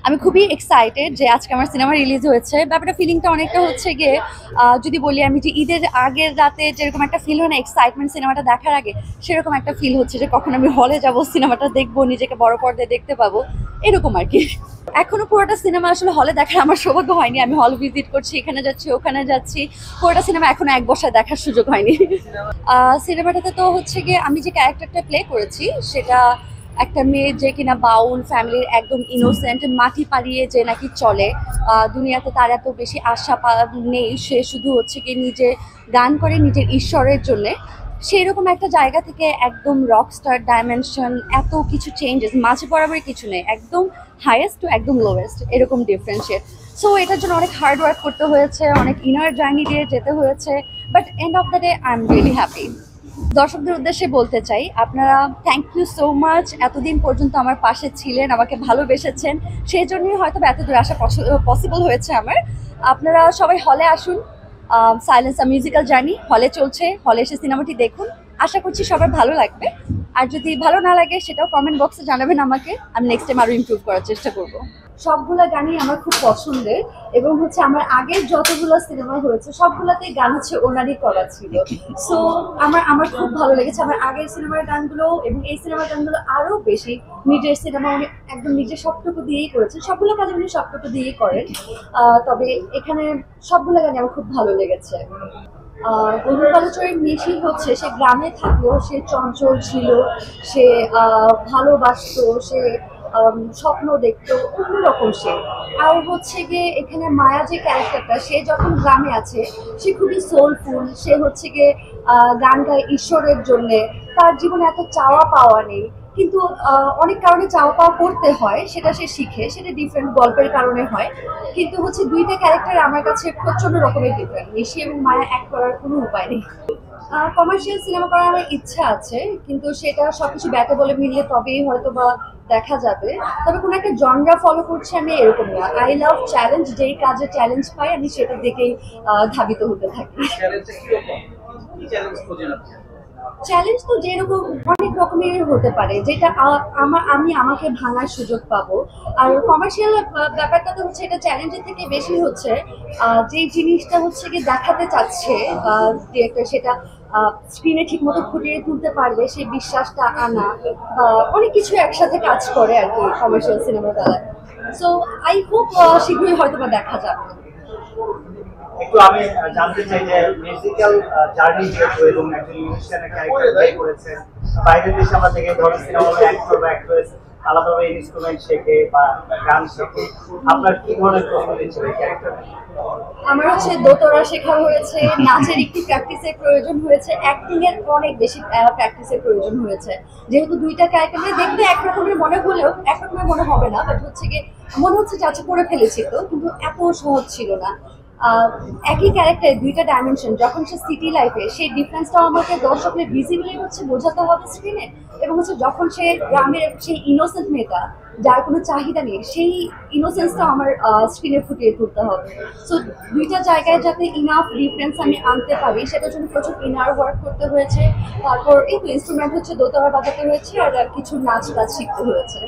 আমি খুবই এক্সাইটেড যে আজকে আমার সিনেমা রিলিজ হয়েছে। ব্যাপারটা ফিলিংটা অনেকটা হচ্ছে গিয়ে যদি বলি আমি যে ঈদের আগের রাতে যেরকম একটা ফিল হয় না এক্সাইটমেন্ট সিনেমাটা দেখার আগে, সেরকম একটা ফিল হচ্ছে যে কখন আমি হলে যাব, সিনেমাটা দেখবো, নিজেকে বড় পর্দায় দেখতে পাবো, এরকম আর কি। এখনো পুরোটা সিনেমা আসলে হলে দেখার আমার সৌভাগ্য হয়নি। আমি হল ভিজিট করছি, এখানে যাচ্ছি ওখানে যাচ্ছি, পুরোটা সিনেমা এখনো এক বসায় দেখার সুযোগ হয়নি। সিনেমাটাতে তো হচ্ছে গিয়ে আমি যে ক্যারেক্টারটা প্লে করেছি সেটা একটা মেয়ে যে কিনা বাউল ফ্যামিলির, একদম ইনোসেন্ট, মাটি পাড়িয়ে যে নাকি চলে, দুনিয়াতে তার এত বেশি আশা নেই, সে শুধু হচ্ছে কি নিজে গান করে নিজের ঈশ্বরের জন্যে। সেই রকম একটা জায়গা থেকে একদম রকস্টার ডাইমেনশন, এত কিছু চেঞ্জেস, মাঝে বরাবর কিছু নেই, একদম হাইয়েস্ট টু একদম লোয়েস্ট, এরকম ডিফারেন্সিয়েট। সো এটার জন্য অনেক হার্ড ওয়ার্ক করতে হয়েছে, অনেক ইনার জার্নি দিয়ে যেতে হয়েছে, but end of the day I am really happy. দর্শকদের উদ্দেশ্যে বলতে চাই, আপনারা থ্যাংক ইউ সো মাচ, এতদিন পর্যন্ত আমার পাশে ছিলেন, আমাকে ভালোবেসেছেন, সেই জন্যই হয়তো এত দূর আসা পসিবল হয়েছে আমার। আপনারা সবাই হলে আসুন, সাইলেন্স আ মিউজিক্যাল জার্নি হলে চলছে, হলে এসে সিনেমাটি দেখুন, আশা করছি সবার ভালো লাগবে। আর যদি ভালো না লাগে সেটাও কমেন্ট বক্সে জানাবেন আমাকে, আমি নেক্সট টাইম আরও ইমপ্রুভ করার চেষ্টা করব। সবগুলো গানই আমার খুব পছন্দের, এবং হচ্ছে আমার আগের যতগুলো সিনেমা হয়েছে সবগুলোতেই গান হচ্ছে ওনারই করা ছিল। সো আমার আমার খুব ভালো লেগেছে আমার আগের সিনেমার গানগুলো, এবং এই সিনেমার গানগুলো আরও বেশি। নিজের সিনেমা উনি একদম নিজের সবটুকু দিয়েই করেছেন, সবগুলো কাজ উনি সবটুকু দিয়েই করেন। তবে এখানে সবগুলো গানই আমার খুব ভালো লেগেছে। গরুর বালুচরের মিশি হচ্ছে, সে গ্রামে থাকলেও সে চঞ্চল ছিল, সে ভালোবাসতো, সে স্বপ্ন দেখতো, অন্যরকম সে। আর হচ্ছে গিয়ে এখানে মায়া যে ক্যারেক্টারটা, সে যখন গ্রামে আছে সে খুবই সোলফুল, সে হচ্ছে গিয়ে গান গায় ঈশ্বরের জন্যে, তার জীবনে এত চাওয়া পাওয়া নেই, কিন্তু অনেক কারণে চাওয়া পাওয়া করতে হয়, সেটা সে শিখে, সেটা ডিফারেন্ট গল্পের কারণে হয়। কিন্তু হচ্ছে দুইটা ক্যারেক্টার আমার কাছে প্রচন্ড রকমের ডিফারেন্ট, নিশি এবং মায়া এক করার কোনো উপায় নেই। কমার্শিয়াল সিনেমা করার আমার ইচ্ছা আছে, কিন্তু সেটা সবকিছু ব্যাটে বলে মিলিয়ে তবেই হয়তো বা দেখা যাবে। তবে কোনো একটা জনরা ফলো করছি আমি, এরকম না। আই লাভ চ্যালেঞ্জ, যেই কাজে চ্যালেঞ্জ পাই আমি সেটার দিকেই ধাবিত হতে থাকি। চ্যালেঞ্জ তো যেরকম অনেক রকমের হতে পারে, যেটা আমি আমাকে ভাঙার সুযোগ পাবো। আর কমার্শিয়াল ব্যাপারটা তো হচ্ছে, এটা চ্যালেঞ্জের থেকে বেশি হচ্ছে যে জিনিসটা হচ্ছে কি দেখাতে চাচ্ছে ডিরেক্টর, সেটা স্ক্রিনে ঠিক মতো ফুটিয়ে তুলতে পারবে, সেই বিশ্বাসটা আনা, অনেক কিছু একসাথে কাজ করে আর কি কমার্শিয়াল সিনেমার বেলায়। সো আই হোপ শীঘ্রই হয়তো বা দেখা যাবে। একটু আমি জানতে চাই যে মিউজিক্যাল জার্নি যেহেতু এবং একজন মিউজিশিয়ানের ক্যারেক্টার প্লে করেছেন, বাইরের দেশে আমরা দেখে ধরনের সিনেমা অ্যাক্টর বা অ্যাক্ট্রেস আলাদাভাবে ইনস্ট্রুমেন্ট শেখে বা গান শেখে, আপনার কি ধরনের প্রস্তুতি ছিল ক্যারেক্টার? আমার হচ্ছে দোতরা শেখা হয়েছে, নাচের একটু প্র্যাকটিসের প্রয়োজন হয়েছে, অ্যাক্টিং এর অনেক বেশি প্র্যাকটিসের প্রয়োজন হয়েছে। যেহেতু দুইটা ক্যারেক্টার দেখতে একরকমের মনে হলেও একরকমের মনে হবে না, বাট হচ্ছে গিয়ে মনে হচ্ছে যে আচ্ছা করে ফেলেছি তো, কিন্তু এত সহজ ছিল না। একই ক্যারেক্টার দুইটা ডাইমেনশন, যখন সে সিটি লাইফে, সেই ডিফারেন্সটাও আমাকে দর্শকের ভিজিবলি হচ্ছে বোঝাতে হবে স্ক্রিনে, এবং হচ্ছে যখন সে গ্রামের সেই ইনোসেন্ট মেয়েটা যার কোনো চাহিদা নেই, সেই ইনোসেন্সটাও আমার স্ক্রিনে ফুটিয়ে তুলতে হবে। সো দুইটা জায়গায় যাতে ইনাফ ডিফারেন্স আমি আনতে পারি, সেটার জন্য প্রচুর ইনার ওয়ার্ক করতে হয়েছে। তারপর এই তো ইনস্ট্রুমেন্ট হচ্ছে দোতরা বাজাতে হয়েছে, আর কিছু নাচ টাচ শিখতে হয়েছে।